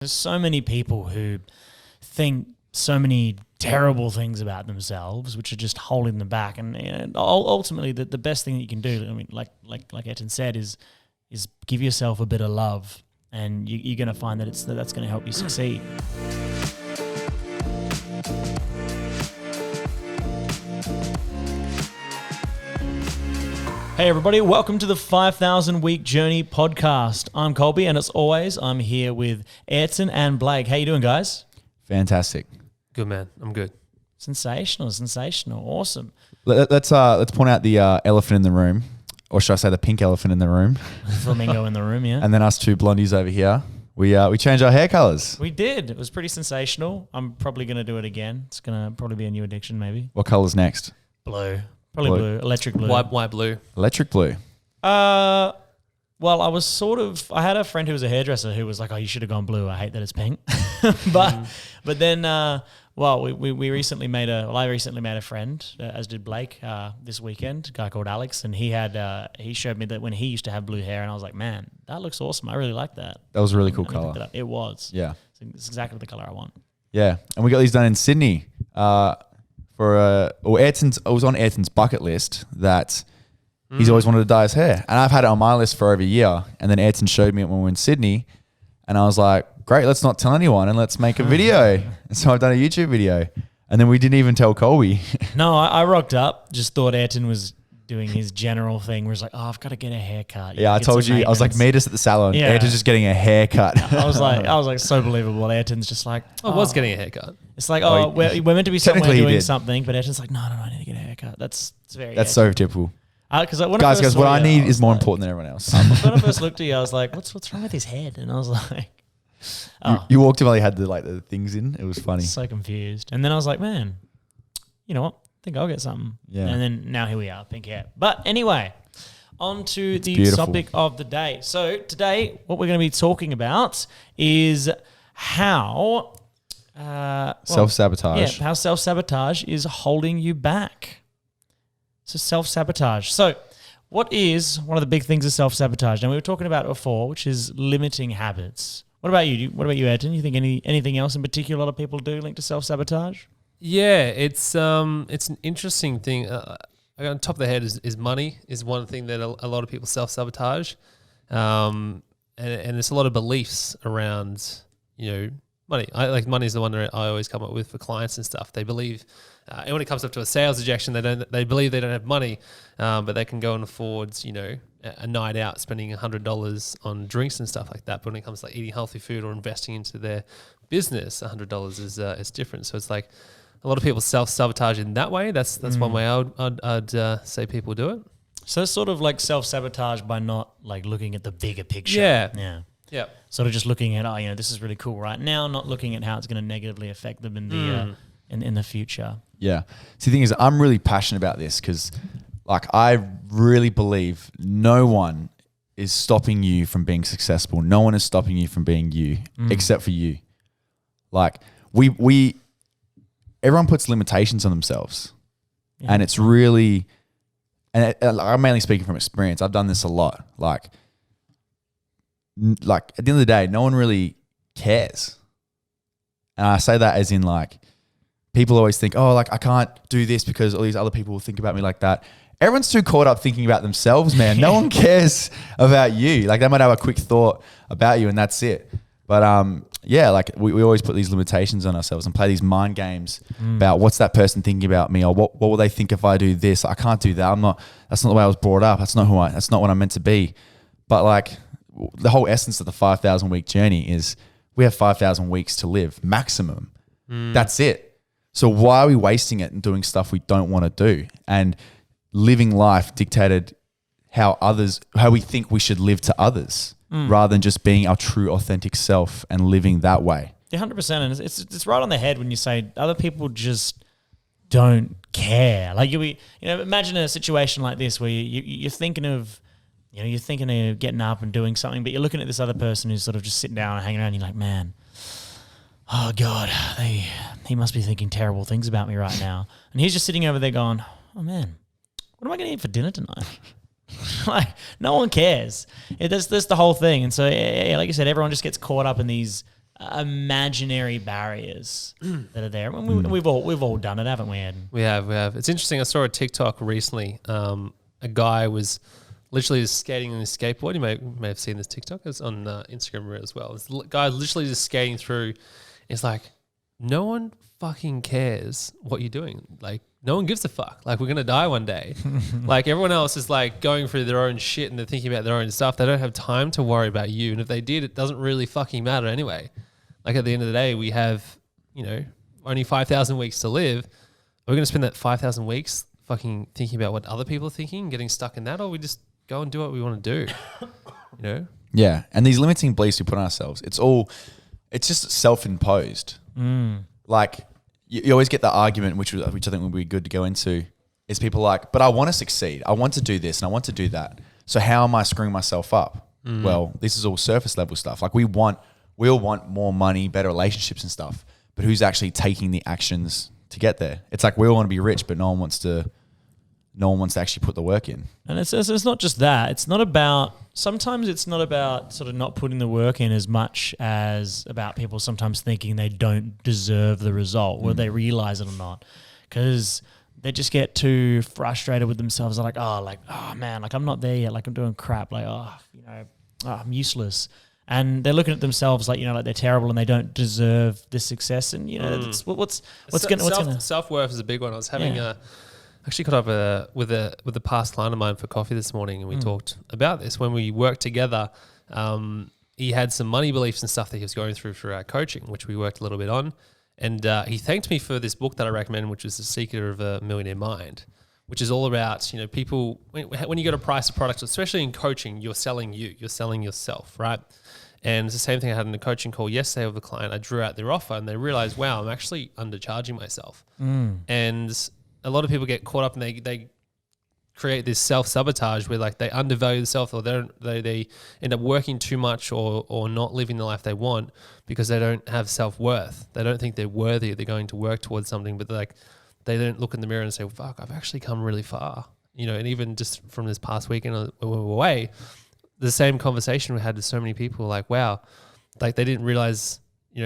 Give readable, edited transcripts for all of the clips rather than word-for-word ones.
There's so many people who think so many terrible things about themselves, which are just holding them back. And ultimately, the best thing that you can do, I mean, like Ayrton said, is give yourself a bit of love, and you're going to find that that's going to help you succeed. Hey everybody, welcome to the 5,000 Week Journey podcast. I'm Colby, and as always, I'm here with Ayrton and Blake. How you doing, guys? Fantastic. Good, man. I'm good. Sensational, awesome. Let's point out the elephant in the room, or should I say the pink elephant in the room? Flamingo in the room, yeah. And then us two blondies over here. We changed our hair colors. We did. It was pretty sensational. I'm probably going to do it again. It's going to probably be a new addiction, maybe. What color's next? Blue. Probably blue. Electric blue. Why blue? Electric blue. Well, I had a friend who was a hairdresser who was like, "Oh, you should have gone blue. I hate that it's pink." but then, I recently made a friend, as did Blake, this weekend, a guy called Alex, and he showed me that when he used to have blue hair, and I was like, man, that looks awesome. I really like that. That was a really cool color. It was. Yeah. It's exactly the color I want. Yeah. And we got these done in Sydney. It was on Ayrton's bucket list that he's always wanted to dye his hair. And I've had it on my list for over a year. And then Ayrton showed me it when we were in Sydney. And I was like, great, let's not tell anyone and let's make a video. And so I've done a YouTube video. And then we didn't even tell Colby. No, I rocked up, just thought Ayrton was doing his general thing where he's like, oh, I've got to get a haircut. Yeah, I told you, I was like, meet us at the salon. Yeah. Ayrton's just getting a haircut. I was like, so believable. Ayrton's just like, I was getting a haircut. It's like, we're meant to be somewhere doing something, but Ayrton's like, no, I need to get a haircut. That's so typical. Guys, what I need is more important than everyone else. When I first looked at you, I was like, what's wrong with his head? And I was like, you walked in while he had the things in. It was funny. So confused. And then I was like, man, you know what? I think I'll get something. Yeah. And then now here we are, pink hair. But anyway, on to the topic of the day. So today, what we're going to be talking about is how self-sabotage. Yeah, how self-sabotage is holding you back. So self-sabotage. So what is one of the big things of self-sabotage? Now, we were talking about it before, which is limiting habits. What about you? What about you, Ayrton? You think anything else in particular a lot of people do linked to self-sabotage? Yeah, it's an interesting thing. On top of the head is money is one thing that a lot of people self-sabotage. And there's a lot of beliefs around, money. Money is the one that I always come up with for clients and stuff. They believe, and when it comes up to a sales objection, they believe they don't have money, but they can go and afford, a night out spending $100 on drinks and stuff like that. But when it comes to like eating healthy food or investing into their business, $100 is different. So it's like a lot of people self-sabotage in that way. That's one way I'd say people do it. So it's sort of like self-sabotage by not like looking at the bigger picture. Yeah. Sort of just looking at, this is really cool right now, not looking at how it's going to negatively affect them in the in the future. Yeah. See, the thing is, I'm really passionate about this because, I really believe no one is stopping you from being successful. No one is stopping you from being you, except for you. Everyone puts limitations on themselves, and it's really, and I'm mainly speaking from experience. I've done this a lot. At the end of the day, no one really cares. And I say that as in people always think, I can't do this because all these other people will think about me like that. Everyone's too caught up thinking about themselves, man. No one cares about you. They might have a quick thought about you and that's it. But we always put these limitations on ourselves and play these mind games about what's that person thinking about me, or what will they think if I do this? I can't do that. That's not the way I was brought up. That's not what I'm meant to be. But the whole essence of the 5,000 week journey is we have 5,000 weeks to live maximum. That's it. So why are we wasting it and doing stuff we don't want to do? And living life dictated how we think we should live to others, rather than just being our true authentic self and living that way. Yeah, 100%. And it's right on the head when you say other people just don't care. Imagine a situation like this where you're thinking of, getting up and doing something, but you're looking at this other person who's sort of just sitting down and hanging around. And you're like, man, oh God, he must be thinking terrible things about me right now. And he's just sitting over there going, oh man, what am I going to eat for dinner tonight? No one cares. That's the whole thing. And so, like you said, everyone just gets caught up in these imaginary barriers that are there. And we've all done it, haven't we, Ed? We have. It's interesting. I saw a TikTok recently. A guy was literally just skating on his skateboard. You may have seen this TikTok. It's on Instagram as well. This guy literally just skating through. It's like, no one fucking cares what you're doing. Like, no one gives a fuck. Like, we're going to die one day. Like, everyone else is like going through their own shit and they're thinking about their own stuff. They don't have time to worry about you. And if they did, it doesn't really fucking matter anyway. Like, at the end of the day, we have, only 5,000 weeks to live. Are we going to spend that 5,000 weeks fucking thinking about what other people are thinking, getting stuck in that, or we just go and do what we want to do? Yeah. And these limiting beliefs we put on ourselves, it's just self-imposed. Like, you always get the argument, which I think would be good to go into, is people like, but I want to succeed. I want to do this and I want to do that. So how am I screwing myself up? Well, this is all surface level stuff. Like, we all want more money, better relationships and stuff, but who's actually taking the actions to get there? It's like, we all want to be rich, but no one wants to actually put the work in. And it's not just that. Sometimes it's not about sort of not putting the work in as much as about people sometimes thinking they don't deserve the result, whether they realize it or not. Because they just get too frustrated with themselves. They're like, oh man, like I'm not there yet. Like I'm doing crap. Like, I'm useless. And they're looking at themselves like, like they're terrible and they don't deserve this success. And, what's going to... Self-worth is a big one. I was having actually caught up with a past client of mine for coffee this morning, and we talked about this. When we worked together, he had some money beliefs and stuff that he was going through our coaching, which we worked a little bit on. And he thanked me for this book that I recommended, which was The Secret of a Millionaire Mind, which is all about, people, when you go to price a product, especially in coaching, you're selling you're selling yourself, right? And it's the same thing I had in the coaching call yesterday with a client. I drew out their offer and they realized, wow, I'm actually undercharging myself. And a lot of people get caught up and they create this self-sabotage where like they undervalue themselves, or they end up working too much or not living the life they want because they don't have self-worth. They don't think they're worthy. They're going to work towards something, but they don't look in the mirror and say, fuck, I've actually come really far. And even just from this past weekend when we were away, the same conversation we had with so many people, like, wow, like they didn't realize,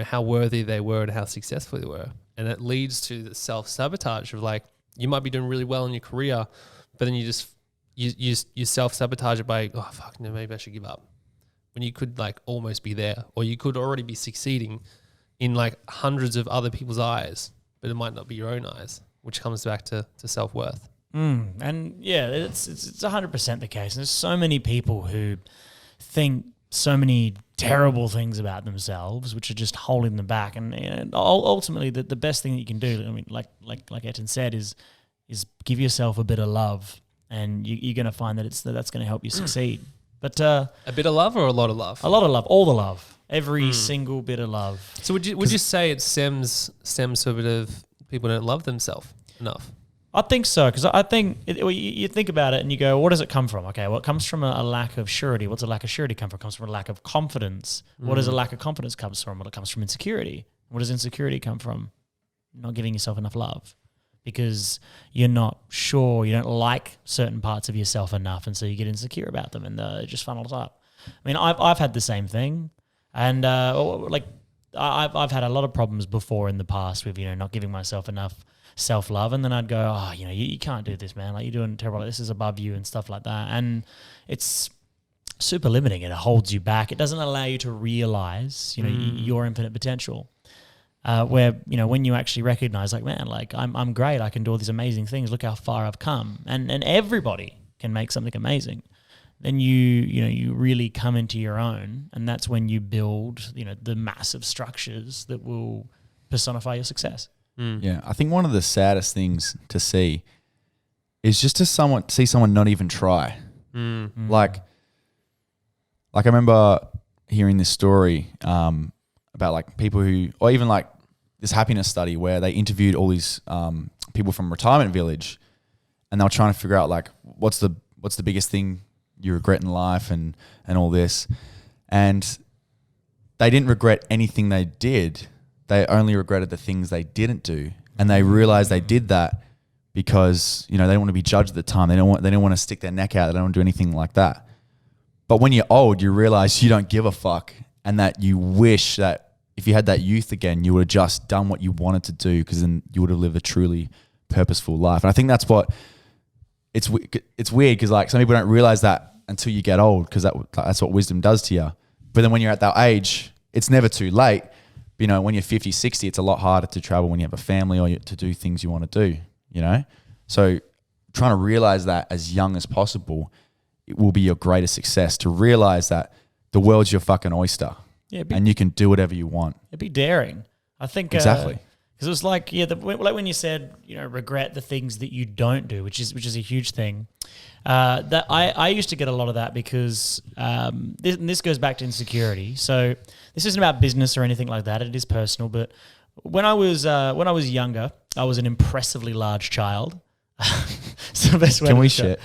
how worthy they were and how successful they were. And it leads to the self-sabotage of like, you might be doing really well in your career, but then you self-sabotage it by, oh, fuck, no, maybe I should give up. When you could like almost be there, or you could already be succeeding in like hundreds of other people's eyes, but it might not be your own eyes, which comes back to self-worth. And yeah, it's 100% the case. And there's so many people who think so many terrible things about themselves, which are just holding them back. And ultimately, the best thing that you can do, I mean, like Ayrton said, is give yourself a bit of love, and you're going to find that that's going to help you succeed. But a bit of love or a lot of love? A lot of love, all the love, every single bit of love. So would you say it stems to a bit of people don't love themselves enough? I think so, because I think you think about it and you go, what does it come from? Okay, well, it comes from a lack of surety. What's a lack of surety come from? It comes from a lack of confidence. What does a lack of confidence comes from? Well, it comes from insecurity. What does insecurity come from? Not giving yourself enough love, because you're not sure, you don't like certain parts of yourself enough, and so you get insecure about them, and it just funnels up. I mean, I've had the same thing, and I've had a lot of problems before in the past with not giving myself enough self-love, and then I'd go, you can't do this, man, like you're doing terrible, this is above you and stuff like that. And it's super limiting. It holds you back. It doesn't allow you to realize your infinite potential, where when you actually recognize, like, man, like I'm great, I can do all these amazing things, look how far I've come, and everybody can make something amazing. Then you really come into your own, and that's when you build the massive structures that will personify your success. Yeah, I think one of the saddest things to see is just to see someone not even try. Like I remember hearing this story about like people who, or even like this happiness study where they interviewed all these people from retirement village, and they were trying to figure out like what's the biggest thing you regret in life and all this, and they didn't regret anything they did. They only regretted the things they didn't do, and they realized they did that because they don't want to be judged at the time. They don't want to stick their neck out. They don't want to do anything like that. But when you're old, you realize you don't give a fuck, and that you wish that if you had that youth again, you would have just done what you wanted to do, because then you would have lived a truly purposeful life. And I think that's what it's weird, because like some people don't realize that until you get old, because that's what wisdom does to you. But then when you're at that age, it's never too late. You know, when you're 50, 60, it's a lot harder to travel when you have a family or to do things you want to do, you know? So trying to realize that as young as possible, it will be your greatest success, to realize that the world's your fucking oyster. Yeah, and you can do whatever you want. It'd be daring. I think exactly. Because it was like, like when you said, regret the things that you don't do, which is a huge thing. That I used to get a lot of that because this goes back to insecurity. So this isn't about business or anything like that. It is personal. But when I was younger, I was an impressively large child. So the best way Can to we describe-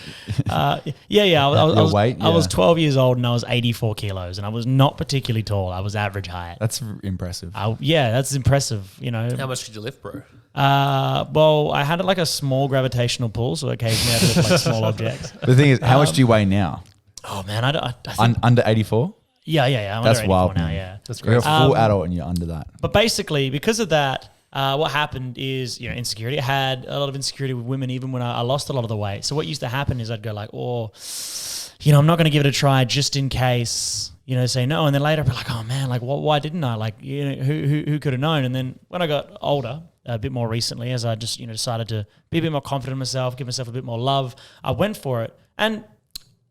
shit? I was 12 years old and I was 84 kilos and I was not particularly tall. I was average height. That's impressive. That's impressive. How much could you lift, bro? Well, I had like a small gravitational pull, so occasionally I had to lift like small objects. The thing is, how much do you weigh now? Oh man, I think Under 84? Yeah. I'm That's under 84 wild now. man. Yeah, That's You're great. a full adult and you're under that. But basically, because of that, what happened is, insecurity. I had a lot of insecurity with women, even when I lost a lot of the weight. So what used to happen is I'd go like, I'm not going to give it a try just in case, say no. And then later I'd be like, oh man, like why didn't I? Like, who could have known? And then when I got older, a bit more recently, as I just, decided to be a bit more confident in myself, give myself a bit more love, I went for it. And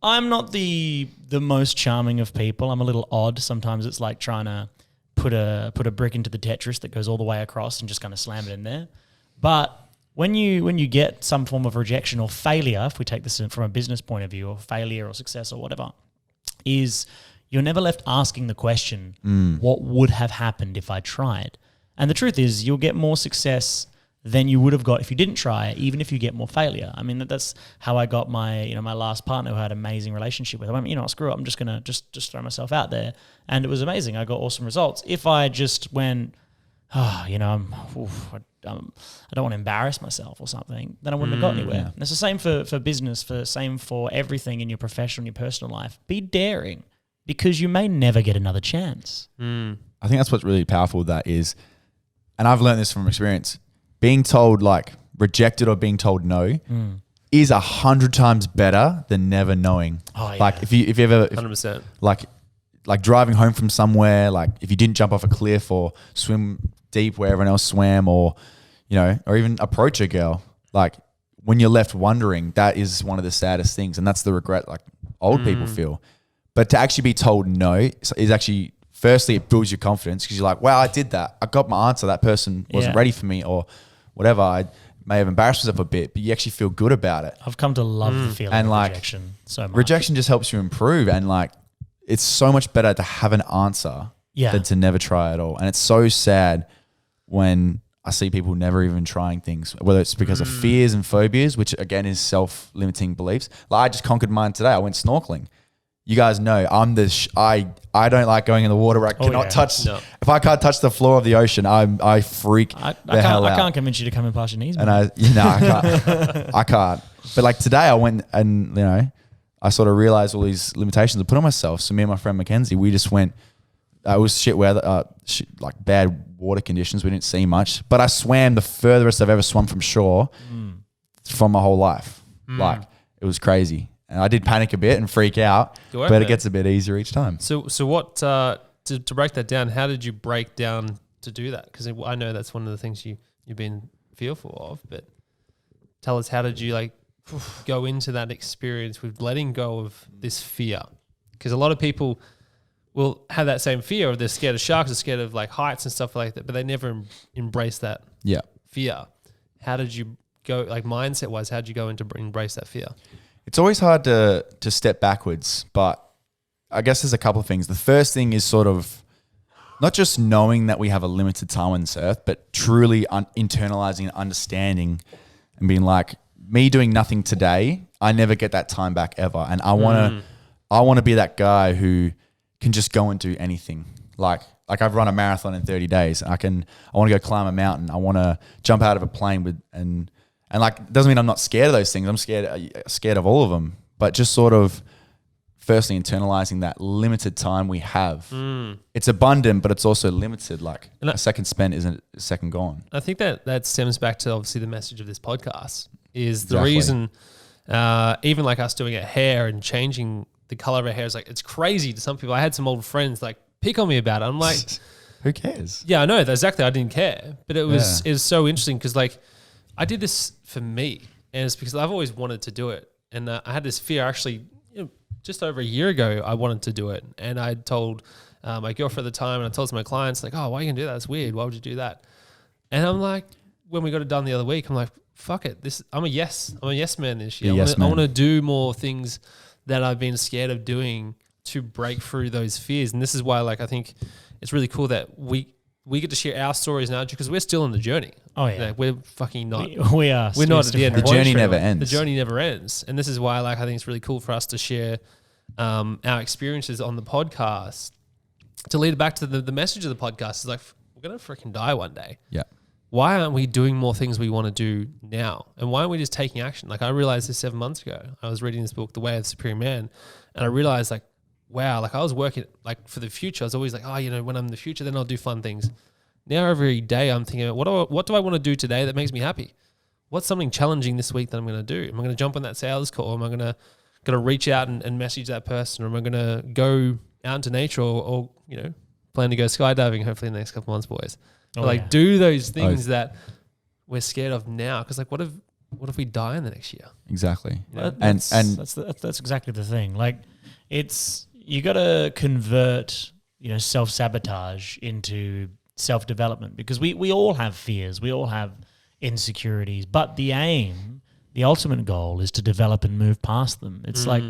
I'm not the most charming of people. I'm a little odd. Sometimes it's like trying to put a brick into the Tetris that goes all the way across and just kind of slam it in there. But when you get some form of rejection or failure, if we take this from a business point of view, or failure or success or whatever, is you're never left asking the question, what would have happened if I tried? And the truth is you'll get more success than you would have got if you didn't try, even if you get more failure. I mean, that's how I got my, my last partner who I had an amazing relationship with. I went, screw it, I'm just going to just throw myself out there. And it was amazing. I got awesome results. If I just went, I don't want to embarrass myself or something, then I wouldn't have got anywhere. Yeah. And it's the same for business, same for everything in your professional and your personal life. Be daring, because you may never get another chance. I think that's what's really powerful with that is, and I've learned this from experience, being told like rejected or being told no is 100 times better than never knowing. Oh, yeah. Like if you ever 100%. like driving home from somewhere, like if you didn't jump off a cliff or swim deep where everyone else swam, or or even approach a girl, like when you're left wondering, that is one of the saddest things, and that's the regret like old people feel. But to actually be told no is actually, firstly, it builds your confidence, because you're like, wow, I did that. I got my answer. That person wasn't ready for me, or whatever. I may have embarrassed myself a bit, but you actually feel good about it. I've come to love the feeling And of like, rejection so much. Rejection just helps you improve, and like it's so much better to have an answer than to never try at all. And it's so sad when I see people never even trying things, whether it's because of fears and phobias, which again is self-limiting beliefs. Like I just conquered mine today. I went snorkeling. You guys know I'm I don't like going in the water where I cannot touch. No. If I can't touch the floor of the ocean, I freak the hell out. I can't convince you to come in past your knees. And I can't. I can't. But like today, I went and I sort of realized all these limitations I put on myself. So me and my friend Mackenzie, we just went. It was shit weather, like bad water conditions. We didn't see much, but I swam the furthest I've ever swum from shore from my whole life. Like it was crazy. And I did panic a bit and freak out, but it gets a bit easier each time. So what to break that down? How did you break down to do that? Because I know that's one of the things you've been fearful of. But tell us, how did you go into that experience with letting go of this fear? Because a lot of people will have that same fear, or they're scared of sharks, they're scared of like heights and stuff like that, but they never embrace that fear. How did you go, like mindset wise? How did you go into embrace that fear? It's always hard to step backwards, but I guess there's a couple of things. The first thing is sort of not just knowing that we have a limited time on this earth, but truly internalizing and understanding and being like, me doing nothing today, I never get that time back ever. And I want to be that guy who can just go and do anything. Like I've run a marathon in 30 days. I want to go climb a mountain. I want to jump out of a plane and like, it doesn't mean I'm not scared of those things. I'm scared of all of them, but just sort of firstly internalizing that limited time we have. It's abundant, but it's also limited. Like And a second spent isn't a second gone. I think that stems back to obviously the message of this podcast is the Exactly. reason, even like us doing our hair and changing the color of our hair is like, it's crazy to some people. I had some old friends like pick on me about it. I'm like, Who cares? yeah, I know exactly. I didn't care, but it was so interesting because like I did this for me, and it's because I've always wanted to do it, and I had this fear actually. Just over a year ago, I wanted to do it, and I told my girlfriend at the time, and I told my clients like, "Oh, why are you gonna do that? It's weird. Why would you do that?" And I'm like, when we got it done the other week, I'm like, "Fuck it. I'm a yes man this year. I want to do more things that I've been scared of doing to break through those fears." And this is why, like, I think it's really cool that we get to share our stories now because we're still on the journey. Oh yeah, Like, we're fucking not. we are. We're not at the end. The journey never ends. The journey never ends, and this is why, like, I think it's really cool for us to share our experiences on the podcast to lead back to the message of the podcast. Is like, we're gonna freaking die one day. Yeah. Why aren't we doing more things we want to do now? And why aren't we just taking action? Like, I realized this 7 months ago. I was reading this book, The Way of the Superior Man, and I realized, like, wow, like I was working like for the future. I was always like, oh, when I'm in the future, then I'll do fun things. Now every day I'm thinking, what do I want to do today that makes me happy? What's something challenging this week that I'm going to do? Am I going to jump on that sales call? Am I going to reach out and message that person? Or am I going to go out into nature or plan to go skydiving hopefully in the next couple months, boys? Do those things that we're scared of now. Because like, what if we die in the next year? Exactly. That's exactly the thing. Like, you got to convert, self-sabotage into self-development, because we all have fears, we all have insecurities, but the ultimate goal is to develop and move past them. It's like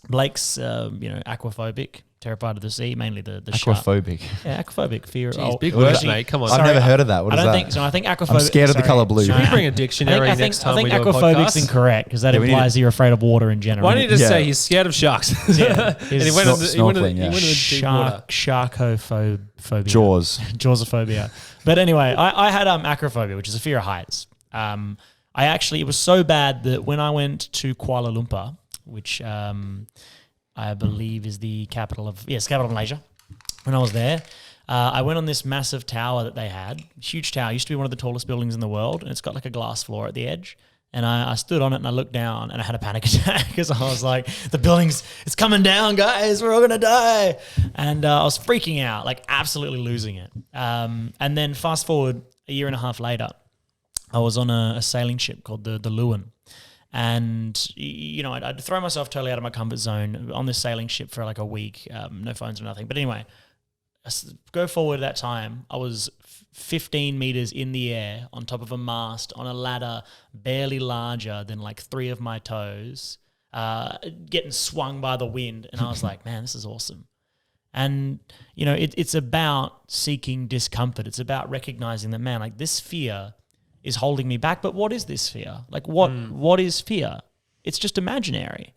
Blake's, aquaphobic, terrified of the sea, mainly the shark. Aquaphobic. Yeah, aquaphobic, fear. Jeez, big words, mate. Come on. I've never heard of that. What is that? I think aquaphobic. I'm scared of the color blue. Should we bring a dictionary next time we do a podcast? I think aquaphobic's incorrect because that implies you're afraid of water in general. Why don't you just say he's scared of sharks? Yeah. And he went into the deep water. Sharkophobia. Jawsophobia. But anyway, I had acrophobia, which is a fear of heights. It was so bad that when I went to Kuala Lumpur, which I believe is the capital of Malaysia. When I was there, I went on this massive tower that they had, huge tower. It used to be one of the tallest buildings in the world, and it's got like a glass floor at the edge. And I stood on it and I looked down and I had a panic attack because I was like, it's coming down, guys. We're all going to die. And I was freaking out, like absolutely losing it. And then fast forward a year and a half later, I was on a sailing ship called the Lewin. And, I'd throw myself totally out of my comfort zone on this sailing ship for like a week, no phones or nothing. But anyway, go forward that time, I was 15 meters in the air on top of a mast on a ladder barely larger than like 3 of my toes, getting swung by the wind. And I was like, man, this is awesome. And, it's about seeking discomfort. It's about recognizing that, man, like this fear is holding me back. But what is this fear? Like what is fear? It's just imaginary.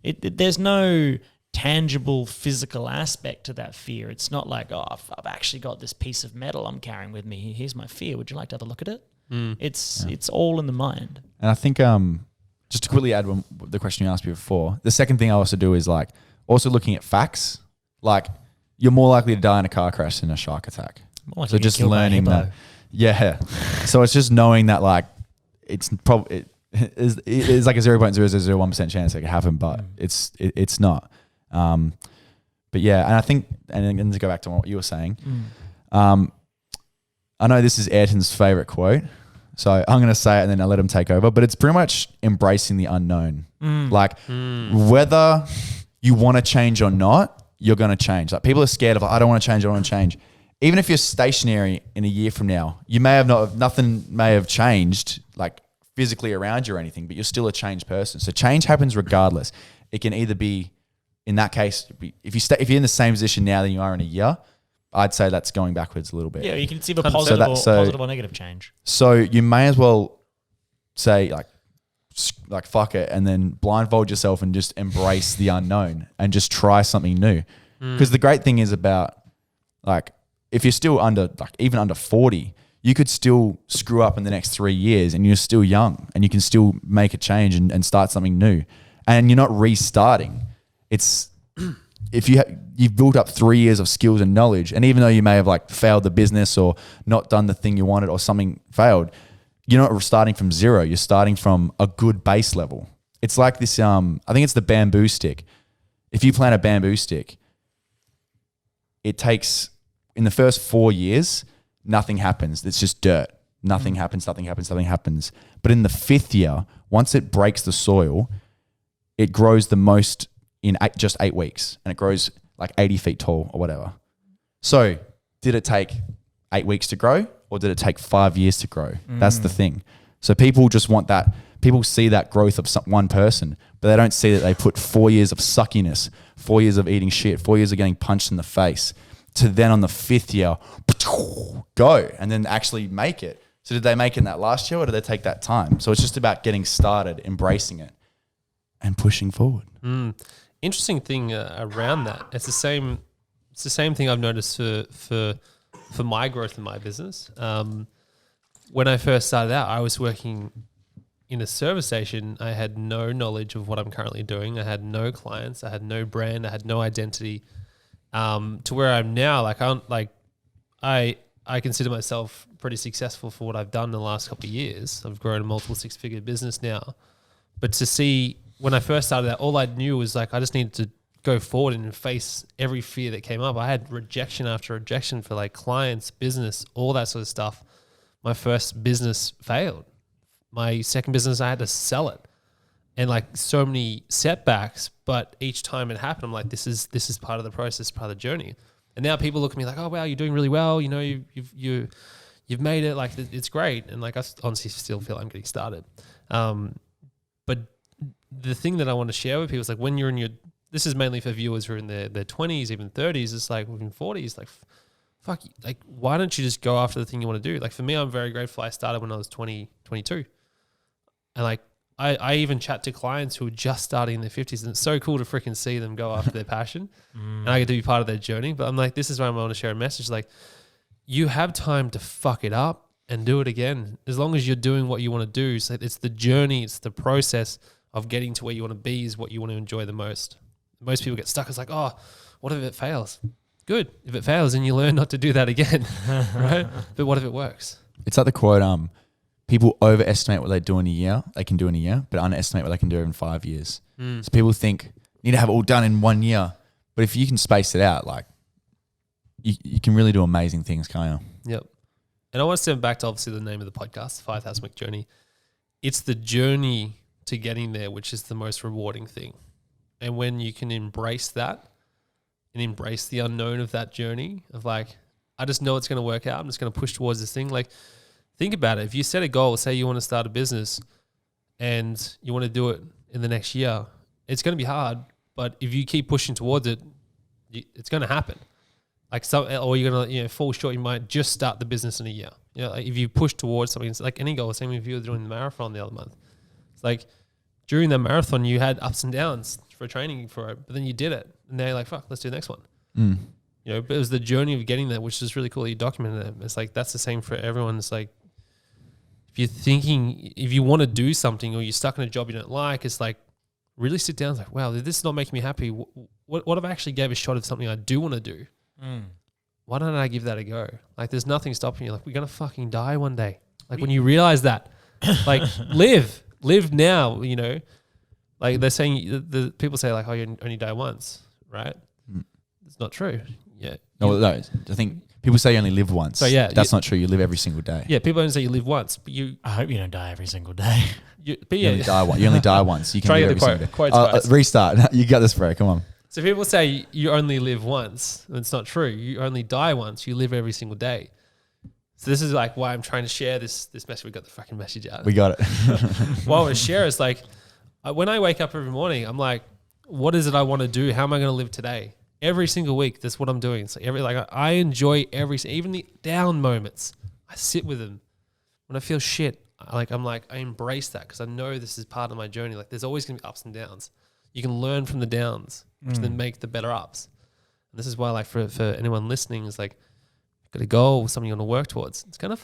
There's no tangible physical aspect to that fear. It's not like, oh, I've actually got this piece of metal I'm carrying with me. Here's my fear. Would you like to have a look at it? It's all in the mind. And I think just to quickly add the question you asked me before, the second thing I also do is like also looking at facts. Like you're more likely to die in a car crash than a shark attack. So just learning that. Yeah. So it's just knowing that like it's probably it is like a 0.0001% chance it could happen, but it's not. But yeah, and I think, and to go back to what you were saying, I know this is Ayrton's favorite quote, so I'm going to say it and then I'll let him take over, but it's pretty much embracing the unknown. Whether you want to change or not, you're going to change. Like people are scared of, like, I don't want to change, I don't want to change. Even if you're stationary in a year from now, you may have nothing may have changed like physically around you or anything, but you're still a changed person. So change happens regardless. It can either be, in that case, if you're in the same position now than you are in a year, I'd say that's going backwards a little bit. Yeah, you can see the positive or negative change. So you may as well say like fuck it, and then blindfold yourself and just embrace the unknown and just try something new. Because the great thing is about like if you're still even under 40, you could still screw up in the next 3 years and you're still young and you can still make a change and start something new. And you're not restarting. it's if you've built up 3 years of skills and knowledge, and even though you may have like failed the business or not done the thing you wanted or something failed, you're not starting from zero. You're starting from a good base level. It's like this. I think it's the bamboo stick. If you plant a bamboo stick, it takes in the first 4 years, nothing happens. It's just dirt. Nothing happens. Nothing happens. Nothing happens. But in the 5th year, once it breaks the soil, it grows the most in just 8 weeks, and it grows like 80 feet tall or whatever. So did it take 8 weeks to grow, or did it take 5 years to grow? That's the thing. So people just want that. People see that growth of one person, but they don't see that they put 4 years of suckiness, 4 years of eating shit, 4 years of getting punched in the face, to then on the 5th year, go and then actually make it. So did they make it in that last year, or did they take that time? So it's just about getting started, embracing it, and pushing forward. Interesting thing around that. It's the same thing I've noticed for my growth in my business. When I first started out, I was working in a service station. I had no knowledge of what I'm currently doing. I had no clients. I had no brand. I had no identity. To where I'm now, I consider myself pretty successful for what I've done in the last couple of years. I've grown a multiple 6-figure business now. But to see, when I first started out, all I knew was like I just needed to go forward and face every fear that came up. I had rejection after rejection for like clients, business, all that sort of stuff. My first business failed. My second business, I had to sell it. And like so many setbacks, but each time it happened, I'm like, this is part of the process, part of the journey. And now people look at me like, oh wow, you're doing really well. You know, you've made it. Like it's great. And like I honestly still feel I'm getting started. But the thing that I want to share with people is like when you're in your, this is mainly for viewers who are in their 20s, even 30s. It's like even 40s. Like fuck, like why don't you just go after the thing you want to do? Like for me, I'm very grateful. I started when I was 20, 22, and like. I even chat to clients who are just starting in their 50s, and it's so cool to freaking see them go after their passion. And I get to be part of their journey. But I'm like, this is why I want to share a message. Like, you have time to fuck it up and do it again. As long as you're doing what you want to do. So it's the journey, it's the process of getting to where you want to be is what you want to enjoy the most. Most people get stuck. It's like, oh, what if it fails? Good. If it fails, then you learn not to do that again, right? But what if it works? It's like the quote, people overestimate what they do in a year, but underestimate what they can do in 5 years. So people think you need to have it all done in 1 year. But if you can space it out, like you can really do amazing things, can't you? Yep. And I want to step back to obviously the name of the podcast, the 5,000 Week Journey. It's the journey to getting there, which is the most rewarding thing. And when you can embrace that and embrace the unknown of that journey of like, I just know it's going to work out. I'm just going to push towards this thing. Like, think about it. If you set a goal, say you want to start a business and you want to do it in the next year, it's going to be hard. But if you keep pushing towards it, it's going to happen. Like or you're going to fall short. You might just start the business in a year. Like if you push towards something, it's like any goal. Same if you were doing the marathon the other month. It's like during the marathon, you had ups and downs for training for it, but then you did it. And now you're like, fuck, let's do the next one. But it was the journey of getting there, which is really cool. You documented it. It's like, that's the same for everyone. It's like, if you want to do something or you're stuck in a job you don't like, it's like really sit down and like, wow, this is not making me happy. What if I actually gave a shot of something I do want to do? Why don't I give that a go? Like there's nothing stopping you. Like we're going to fucking die one day. Like when you realize that, like live now, like they're saying, the people say like, oh, you only die once, right? It's not true. Yeah. No, I think people say you only live once. So yeah, that's not true. You live every single day. Yeah, people only say you live once, but I hope you don't die every single day. You only die once. You can try live to get every the single day. quotes. Restart. You got this, bro. Come on. So people say you only live once. It's not true. You only die once. You live every single day. So this is like why I'm trying to share this message. We got the fucking message out. We got it. What I want to share is like when I wake up every morning, I'm like, what is it I want to do? How am I going to live today? Every single week, that's what I'm doing. So I enjoy even the down moments. I sit with them. When I feel shit, I embrace that because I know this is part of my journey. Like there's always going to be ups and downs. You can learn from the downs, which then make the better ups. And this is why, like for anyone listening, is like got a goal, something you want to work towards. It's gonna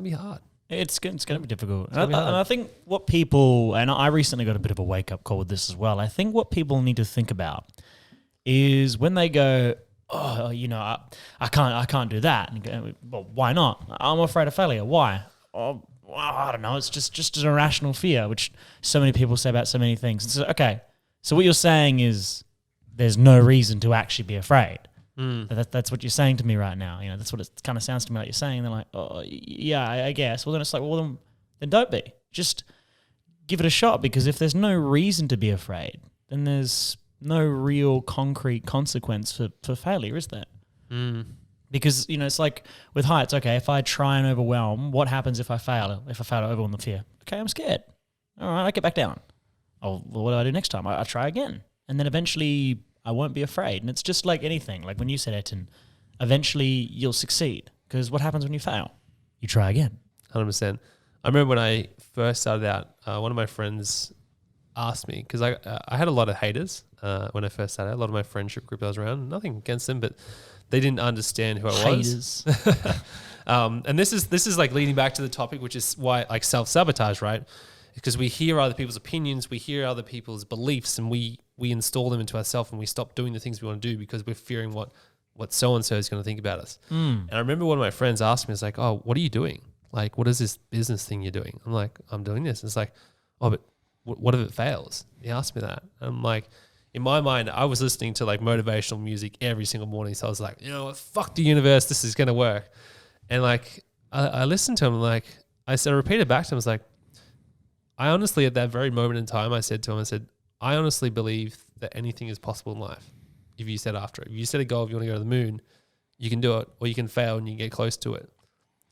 be hard. It's going to be difficult. gonna be hard. And I think what people, and I recently got a bit of a wake-up call with this as well, I think what people need to think about is when they go, oh, I can't do that. And you go, well, why not? I'm afraid of failure. Why? Oh, well, I don't know. It's just an irrational fear, which so many people say about so many things. And so, okay, so what you're saying is there's no reason to actually be afraid. That's what you're saying to me right now. That's what it kind of sounds to me like you're saying. They're like, oh, yeah, I guess. Well, then it's like, well, then don't be. Just give it a shot, because if there's no reason to be afraid, then there's no real concrete consequence for failure, is there? Because, it's like with heights, okay, if I try and overwhelm, what happens if I fail? If I fail to overwhelm the fear? Okay, I'm scared. All right, I get back down. Oh, well, what do I do next time? I try again. And then eventually I won't be afraid. And it's just like anything. Like when you said, Ayrton, eventually you'll succeed. Because what happens when you fail? You try again. 100%. I remember when I first started out, one of my friends asked me, because I had a lot of haters when I first started out, a lot of my friendship group I was around, nothing against them, but they didn't understand who I was. Haters. And this is like leading back to the topic, which is why like self-sabotage, right? Because we hear other people's opinions, we hear other people's beliefs, and we install them into ourselves, and we stop doing the things we want to do because we're fearing what so-and-so is going to think about us. And I remember one of my friends asked me, it's like, oh, what are you doing? Like, what is this business thing you're doing? I'm like, I'm doing this. It's like, oh, but what if it fails? He asked me that. I'm like, in my mind, I was listening to like motivational music every single morning. So I was like, what, fuck the universe, this is going to work. And like, I listened to him, like, I repeated back to him, I was like, I honestly, at that very moment in time, I said to him, I honestly believe that anything is possible in life. If you set after it, if you set a goal, if you want to go to the moon, you can do it, or you can fail and you can get close to it.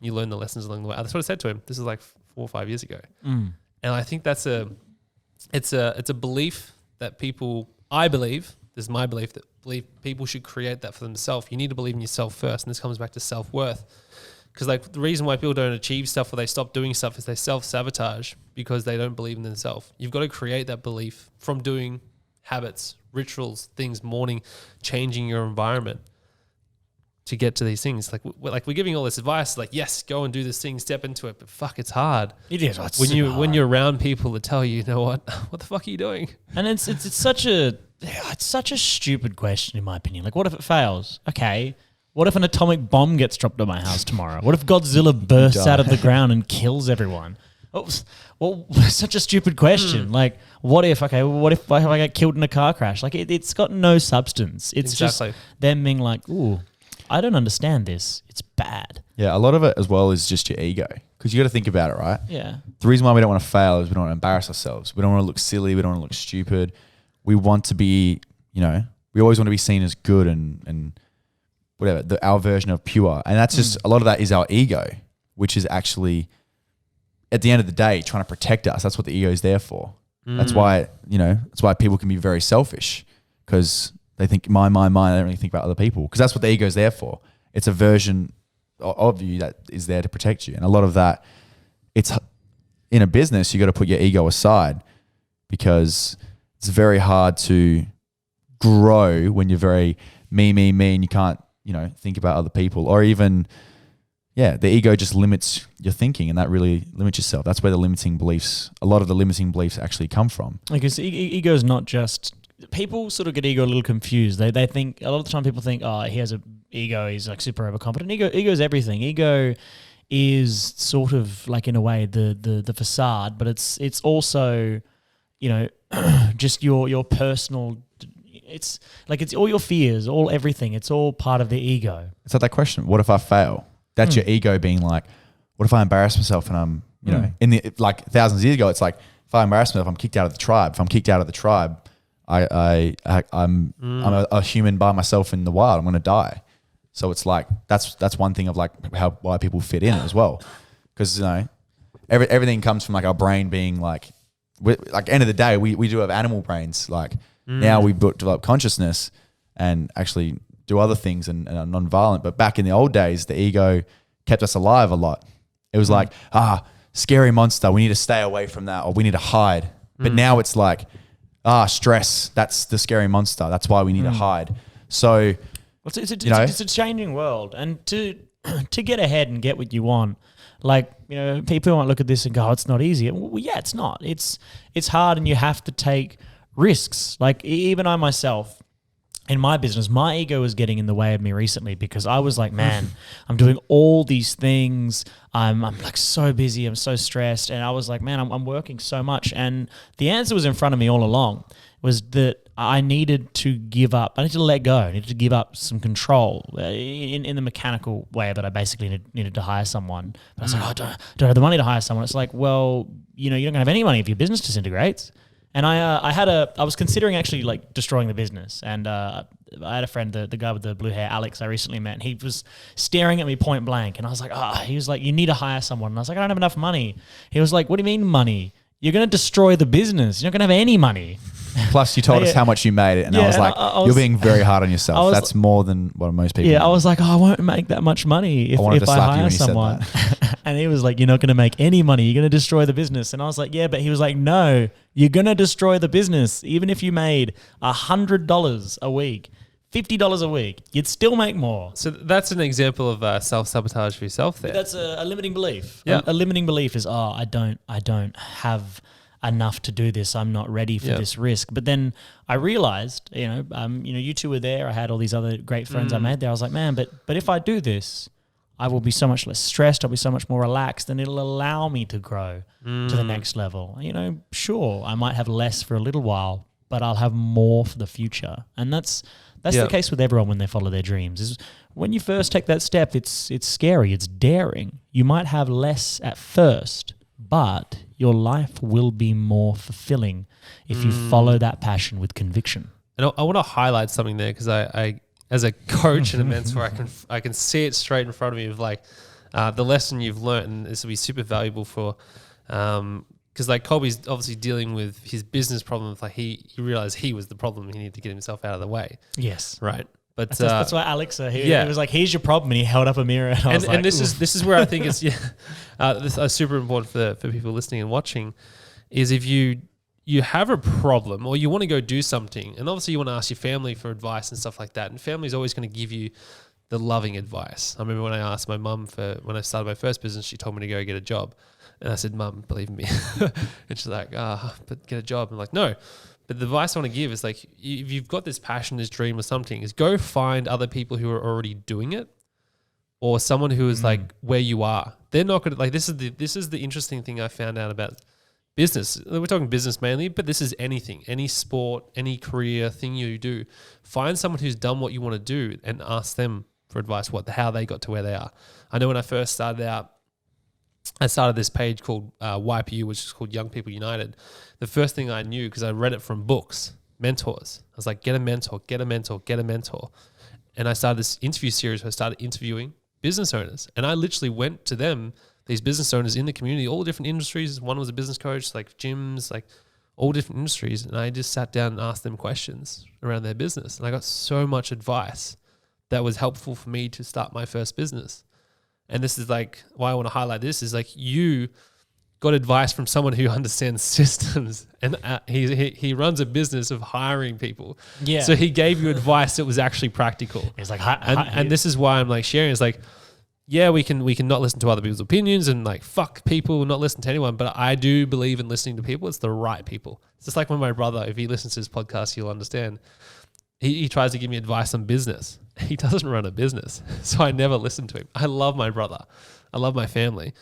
You learn the lessons along the way. That's what I said to him. This is like 4 or 5 years ago. And I think that's it's a belief that people, I believe, this is my belief, that people should create that for themselves. You need to believe in yourself first. And this comes back to self-worth. Because like the reason why people don't achieve stuff or they stop doing stuff is they self-sabotage because they don't believe in themselves. You've got to create that belief from doing habits, rituals, things, morning, changing your environment to get to these things. Like we're giving all this advice, like, yes, go and do this thing, step into it, but fuck, it's hard. It is. It's when you're around people that tell you, you know what the fuck are you doing? And it's such a stupid question in my opinion. Like, what if it fails? Okay. What if an atomic bomb gets dropped on my house tomorrow? What if Godzilla bursts out of the ground and kills everyone? Well, such a stupid question. Like, what if I get killed in a car crash? Like, it's got no substance. It's exactly. just them being like, ooh, I don't understand this. It's bad. Yeah, a lot of it as well is just your ego. Because you got to think about it, right? Yeah. The reason why we don't want to fail is we don't want to embarrass ourselves. We don't want to look silly. We don't want to look stupid. We want to be, we always want to be seen as good and whatever, our version of pure. And that's just, a lot of that is our ego, which is actually, at the end of the day, trying to protect us. That's what the ego is there for. That's why, that's why people can be very selfish, because they think my. They don't really think about other people, because that's what the ego is there for. It's a version of you that is there to protect you. And a lot of that, it's in a business, you got to put your ego aside, because it's very hard to grow when you're very me, and you can't, think about other people, or even, the ego just limits your thinking, and that really limits yourself. That's where a lot of the limiting beliefs actually come from. Because ego is not just, people sort of get ego a little confused. They think, a lot of the time people think, oh, he has an ego, he's like super overconfident. Ego is everything. Ego is sort of like, in a way, the facade, but it's also, just your personal. It's like, it's all your fears, all everything. It's all part of the ego. It's like that question, what if I fail? That's your ego being like, what if I embarrass myself and I'm, in the, like thousands of years ago, it's like, if I embarrass myself, I'm kicked out of the tribe. If I'm kicked out of the tribe, I'm a human by myself in the wild. I'm going to die. So it's like, that's one thing of like why people fit in as well. Because, everything comes from like our brain being like end of the day, we do have animal brains. Like now we develop consciousness and actually do other things and are non-violent. But back in the old days, the ego kept us alive a lot. It was like, scary monster, we need to stay away from that, or we need to hide. But now it's like, stress, that's the scary monster. That's why we need to hide. So it's a changing world. And to get ahead and get what you want. Like, you know, people might look at this and go, oh, it's not easy. Well, yeah, it's not. It's hard, and you have to take risks. Like, even I myself, in my business, my ego was getting in the way of me recently because I was like, man, I'm doing all these things. I'm like so busy. I'm so stressed. And I was like, man, I'm working so much. And the answer was in front of me all along, was that I needed to give up. I needed to let go. I needed to give up some control in the mechanical way, but I basically needed to hire someone. But I was like, oh, I don't have the money to hire someone. It's like, well, you know, you're not going to have any money if your business disintegrates. And I was considering actually like destroying the business. And I had a friend, the guy with the blue hair, Alex, I recently met, and he was staring at me point blank. And I was like, he was like, you need to hire someone. And I was like, I don't have enough money. He was like, what do you mean money? You're going to destroy the business. You're not going to have any money. Plus, you told us how much you made it, and I was like, "You're being very hard on yourself. That's more than what most people." Yeah, do. I was like, I won't make that much money if I hire someone. And he was like, "You're not going to make any money. You're going to destroy the business." And I was like, "Yeah," but he was like, "No, you're going to destroy the business. Even if you made $100 a week, $50 a week, you'd still make more." So that's an example of self-sabotage for yourself there. That's a limiting belief. Yeah. A limiting belief is, I don't have enough to do this. I'm not ready for this risk. But then I realized, you two were there. I had all these other great friends I made there. I was like, man, but if I do this, I will be so much less stressed. I'll be so much more relaxed, and it'll allow me to grow to the next level. You know, sure, I might have less for a little while, but I'll have more for the future. And that's the case with everyone when they follow their dreams. Is when you first take that step, it's scary, it's daring. You might have less at first, but your life will be more fulfilling if you follow that passion with conviction. And I want to highlight something there because I as a coach and a mentor, I can see it straight in front of me of like the lesson you've learned, and this will be super valuable for because like Colby's obviously dealing with his business problems. Like he realized he was the problem. He needed to get himself out of the way. Yes, right. But that's why Alex, he was like, "Here's your problem," and he held up a mirror, and I was like, this is where I think it's this is super important for people listening and watching, is if you have a problem or you want to go do something, and obviously you want to ask your family for advice and stuff like that, and family's always going to give you the loving advice. I remember when I asked my mum when I started my first business, she told me to go get a job, and I said, "Mum, believe me," and she's like, "But get a job." I'm like, "No." But the advice I want to give is like, if you've got this passion, this dream or something, is go find other people who are already doing it, or someone who is like where you are. They're not going to like, this is the interesting thing I found out about business. We're talking business mainly, but this is anything, any sport, any career thing you do. Find someone who's done what you want to do and ask them for advice, how they got to where they are. I know when I first started out, I started this page called YPU, which is called Young People United. The first thing I knew, because I read it from books, mentors. I was like, get a mentor, get a mentor, get a mentor. And I started this interview series where I started interviewing business owners. And I literally went to them, these business owners in the community, all different industries. One was a business coach, like gyms, like all different industries. And I just sat down and asked them questions around their business. And I got so much advice that was helpful for me to start my first business. And this is like why I want to highlight this is like you got advice from someone who understands systems, and he runs a business of hiring people. Yeah. So he gave you advice that was actually practical. It's like, and this is why I'm like sharing. It's like, yeah, we can not listen to other people's opinions and like fuck people, not listen to anyone. But I do believe in listening to people. It's the right people. It's just like when my brother, if he listens to his podcast, he'll understand. He tries to give me advice on business. He doesn't run a business, so I never listen to him. I love my brother. I love my family,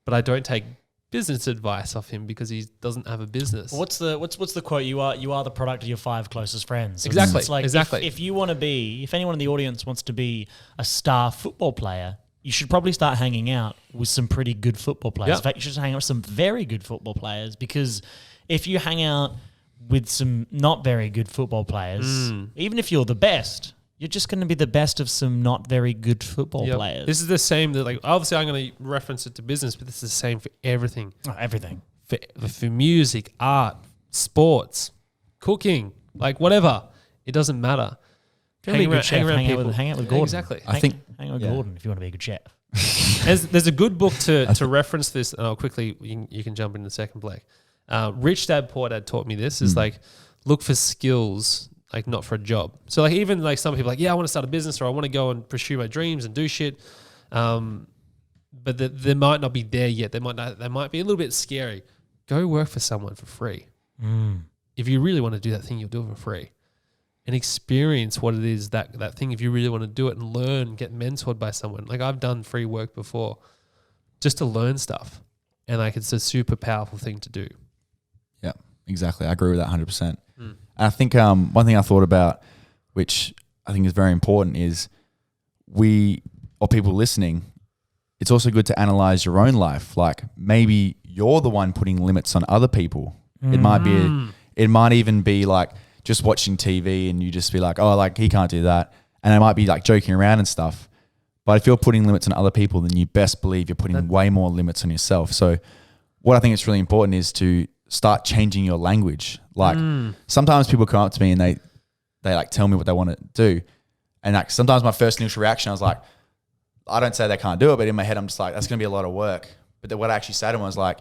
but I don't take business advice off him because he doesn't have a business. What's the quote? You are the product of your 5 closest friends. Exactly. It's like exactly. If anyone in the audience wants to be a star football player, you should probably start hanging out with some pretty good football players. Yep. In fact, you should hang out with some very good football players, because if you hang out with some not very good football players, even if you're the best, you're just going to be the best of some not very good football players. This is the same. That like obviously I'm going to reference it to business, but this is the same for everything. Everything. For music, art, sports, cooking, like whatever. It doesn't matter. Hang out with Gordon. Exactly. Hang out with Gordon if you want to be a good chef. There's a good book to reference this. And I'll quickly, you can jump in a second, Blake. Rich Dad Poor Dad taught me this. Is like look for skills, like not for a job. So like even like some people like, yeah, I want to start a business or I want to go and pursue my dreams and do shit. but they might not be there yet. They might be a little bit scary. Go work for someone for free. If you really want to do that thing, you'll do it for free. And experience what it is, that thing, if you really want to do it, and learn, get mentored by someone. Like I've done free work before just to learn stuff. And like it's a super powerful thing to do. Yeah, exactly. I agree with that 100%. And I think one thing I thought about, which I think is very important, is people listening, it's also good to analyze your own life. Like maybe you're the one putting limits on other people. It might even be like just watching TV and you just be like, oh, like he can't do that. And it might be like joking around and stuff. But if you're putting limits on other people, then you best believe you're putting way more limits on yourself. So what I think is really important is to start changing your language. Like sometimes people come up to me and they like tell me what they want to do. And like sometimes my first initial reaction, I was like, I don't say they can't do it, but in my head, I'm just like, that's going to be a lot of work. But then what I actually said to them was like,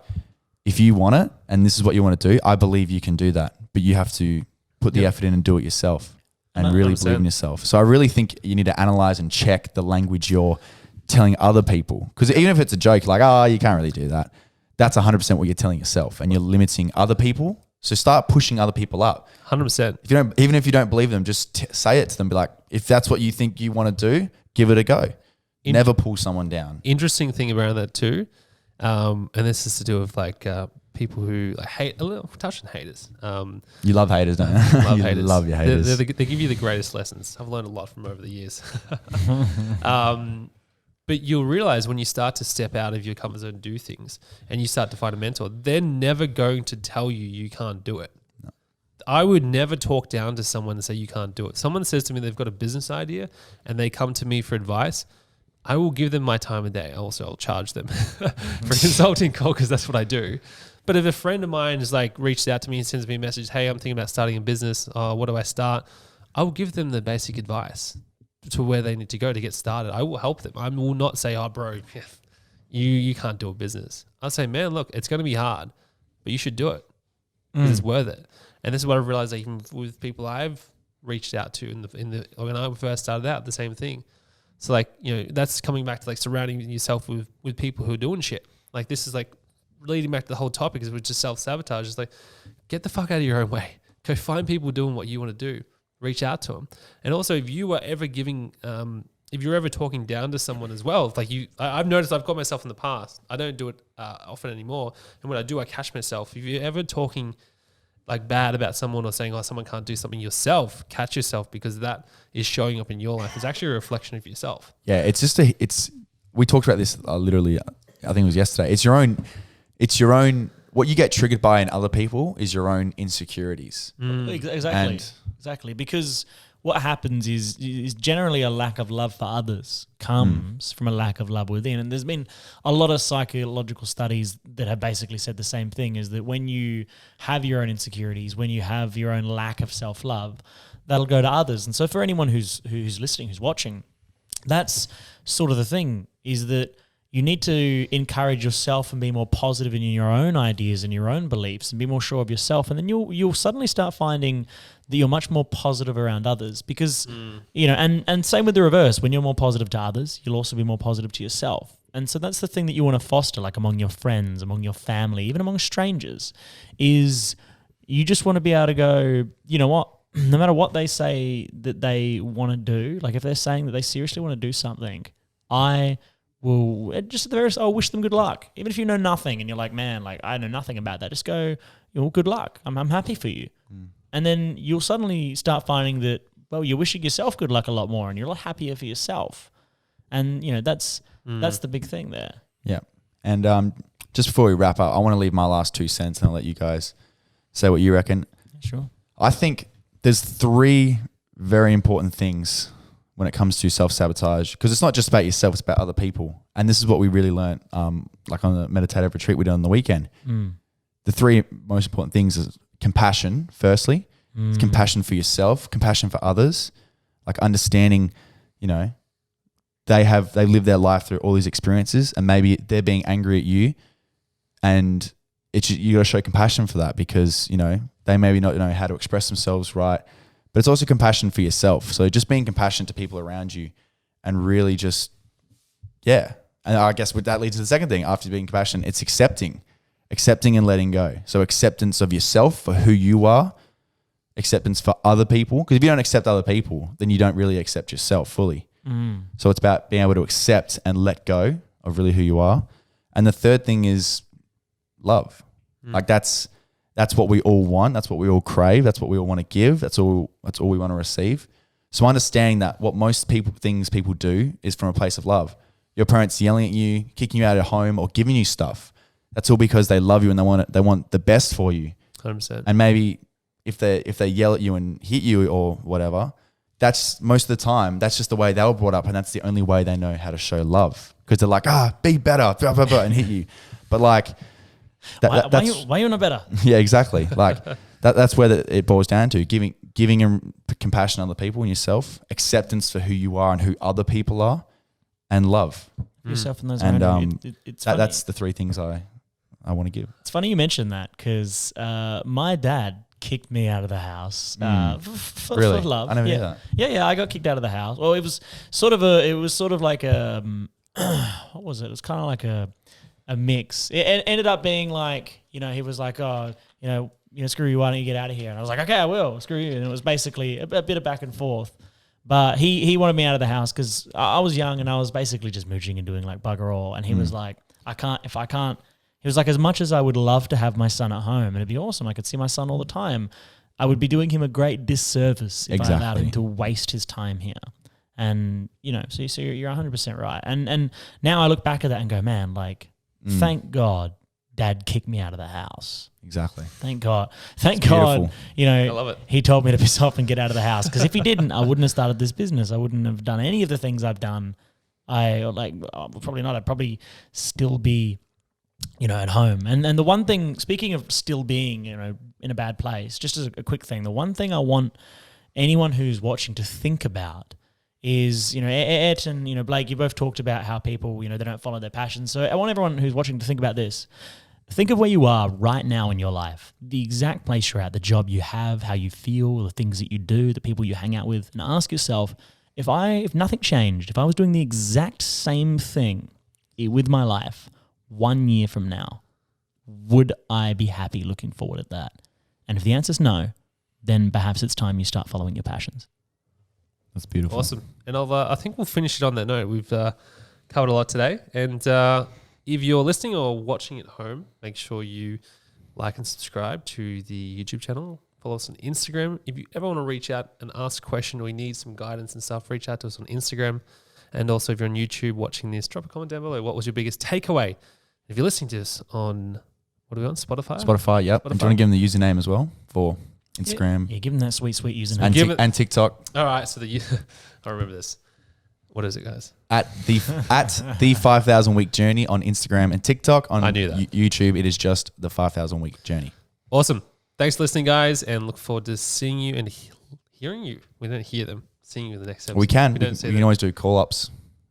if you want it and this is what you want to do, I believe you can do that. But you have to put the effort in and do it yourself and really believe in yourself. So I really think you need to analyze and check the language you're telling other people. Because even if it's a joke, like, oh, you can't really do that. That's 100% what you're telling yourself, and you're limiting other people. So start pushing other people up. 100%. Even if you don't believe them, just say it to them. Be like, if that's what you think you want to do, give it a go. Never pull someone down. Interesting thing around that too, and this is to do with like people who like hate. A little touch on haters. You love haters, don't you? Love You haters. love your haters. They give you the greatest lessons. I've learned a lot from over the years. But you'll realize when you start to step out of your comfort zone and do things, and you start to find a mentor, they're never going to tell you can't do it. No. I would never talk down to someone and say you can't do it. Someone says to me they've got a business idea and they come to me for advice, I will give them my time of day. Also, I'll charge them for a consulting call because that's what I do. But if a friend of mine is like reached out to me and sends me a message, hey, I'm thinking about starting a business. What do I start? I will give them the basic advice to where they need to go to get started. I will help them. I will not say, oh, bro, you can't do a business. I'll say, man, look, it's going to be hard, but you should do it because it's worth it. And this is what I've realized, even with people I've reached out to when I first started out, the same thing. So like, that's coming back to like surrounding yourself with people who are doing shit. Like this is like leading back to the whole topic, is which is self-sabotage. It's like, get the fuck out of your own way. Go find people doing what you want to do. Reach out to them. And also if you are ever if you're ever talking down to someone as well, like I've noticed I've got myself in the past. I don't do it often anymore. And when I do, I catch myself. If you're ever talking like bad about someone or saying, oh, someone can't do something yourself, catch yourself, because that is showing up in your life. It's actually a reflection of yourself. Yeah. We talked about this literally, I think it was yesterday. It's your own, what you get triggered by in other people is your own insecurities. Exactly. Because what happens is generally a lack of love for others comes from a lack of love within. And there's been a lot of psychological studies that have basically said the same thing, is that when you have your own insecurities, when you have your own lack of self-love, that'll go to others. And so for anyone who's listening, who's watching, that's sort of the thing, is that you need to encourage yourself and be more positive in your own ideas and your own beliefs and be more sure of yourself. And then you'll suddenly start finding that you're much more positive around others, because, and same with the reverse. When you're more positive to others, you'll also be more positive to yourself. And so that's the thing that you want to foster, like among your friends, among your family, even among strangers, is you just want to be able to go, you know what, no matter what they say that they want to do, like if they're saying that they seriously want to do something, I will just at the very least, I'll wish them good luck. Even if you know nothing and you're like, man, like I know nothing about that, just go, good luck. I'm happy for you. And then you'll suddenly start finding that, well, you're wishing yourself good luck a lot more and you're a lot happier for yourself. And, that's the big thing there. Yeah. And just before we wrap up, I want to leave my last 2 cents and I'll let you guys say what you reckon. Sure. I think there's 3 very important things when it comes to self-sabotage, because it's not just about yourself, it's about other people. And this is what we really learned, like on the meditative retreat we did on the weekend. The 3 most important things is compassion, firstly. It's compassion for yourself, compassion for others, like understanding, they live their life through all these experiences and maybe they're being angry at you, and you got to show compassion for that, because, they maybe not know how to express themselves right. But it's also compassion for yourself. So just being compassionate to people around you and really just yeah. And I guess that leads to the second thing. After being compassionate, it's accepting and letting go. So acceptance of yourself for who you are, acceptance for other people. Because if you don't accept other people, then you don't really accept yourself fully. So it's about being able to accept and let go of really who you are. And the third thing is love. Like that's what we all want. That's what we all crave. That's what we all want to give. That's all we want to receive. So understanding that what most things people do is from a place of love. Your parents yelling at you, kicking you out of home, or giving you stuff. That's all because they love you and they want the best for you. 100%. And maybe if they yell at you and hit you or whatever, that's most of the time, that's just the way they were brought up, and that's the only way they know how to show love. Because they're like, be better, blah, blah, blah, and hit you. But like, why you not better? Yeah, exactly. Like that's where it boils down to giving compassion to other people and yourself, acceptance for who you are and who other people are, and love Yourself in those and moments. It's funny. that's the three things I want to give. It's funny you mentioned that because my dad kicked me out of the house for Really? love. I never knew yeah. that. Yeah, I got kicked out of the house. Well, it was sort of like a what was it? It was kind of like a mix. It ended up being like, he was like, oh, screw you, why don't you get out of here? And I was like, okay, I will, screw you. And it was basically a bit of back and forth. But he wanted me out of the house because I was young and I was basically just mooching and doing like bugger all. And he was like, he was like, as much as I would love to have my son at home and it'd be awesome, I could see my son all the time, I would be doing him a great disservice if I allowed him to waste his time here. And, so you're 100% right. And now I look back at that and go, man, like, thank God Dad kicked me out of the house. Exactly. Thank God. Thank God, I love it. he told me to piss off and get out of the house. Because if he didn't, I wouldn't have started this business. I wouldn't have done any of the things I've done. Probably not. I'd probably still be, at home. And the one thing, speaking of still being, in a bad place, just as a quick thing, the one thing I want anyone who's watching to think about is, Ayrton, Blake, you both talked about how people, they don't follow their passions. So I want everyone who's watching to think about this. Think of where you are right now in your life, the exact place you're at, the job you have, how you feel, the things that you do, the people you hang out with, and ask yourself, if nothing changed, if I was doing the exact same thing with my life 1 year from now, would I be happy looking forward at that? And if the answer is no, then perhaps it's time you start following your passions. That's beautiful. Awesome. And I think we'll finish it on that note. We've covered a lot today. And if you're listening or watching at home, make sure you like and subscribe to the YouTube channel. Follow us on Instagram. If you ever want to reach out and ask a question or you need some guidance and stuff, reach out to us on Instagram. And also if you're on YouTube watching this, drop a comment down below. What was your biggest takeaway? If you're listening to this on, what are we on, Spotify? Spotify, yep. Spotify. And do you want to give them the username as well for Instagram? Yeah, give them that sweet username. And TikTok. All right, so I remember this. What is it, guys? At the 5,000 week journey on Instagram and TikTok. On I knew that. YouTube, it is just the 5,000 week journey. Awesome. Thanks for listening, guys, and look forward to seeing you and hearing you. We don't hear them. Seeing you in the next episode. We can. We We can always do call ups.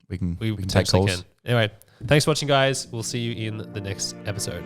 We can take calls. Anyway, thanks for watching, guys. We'll see you in the next episode.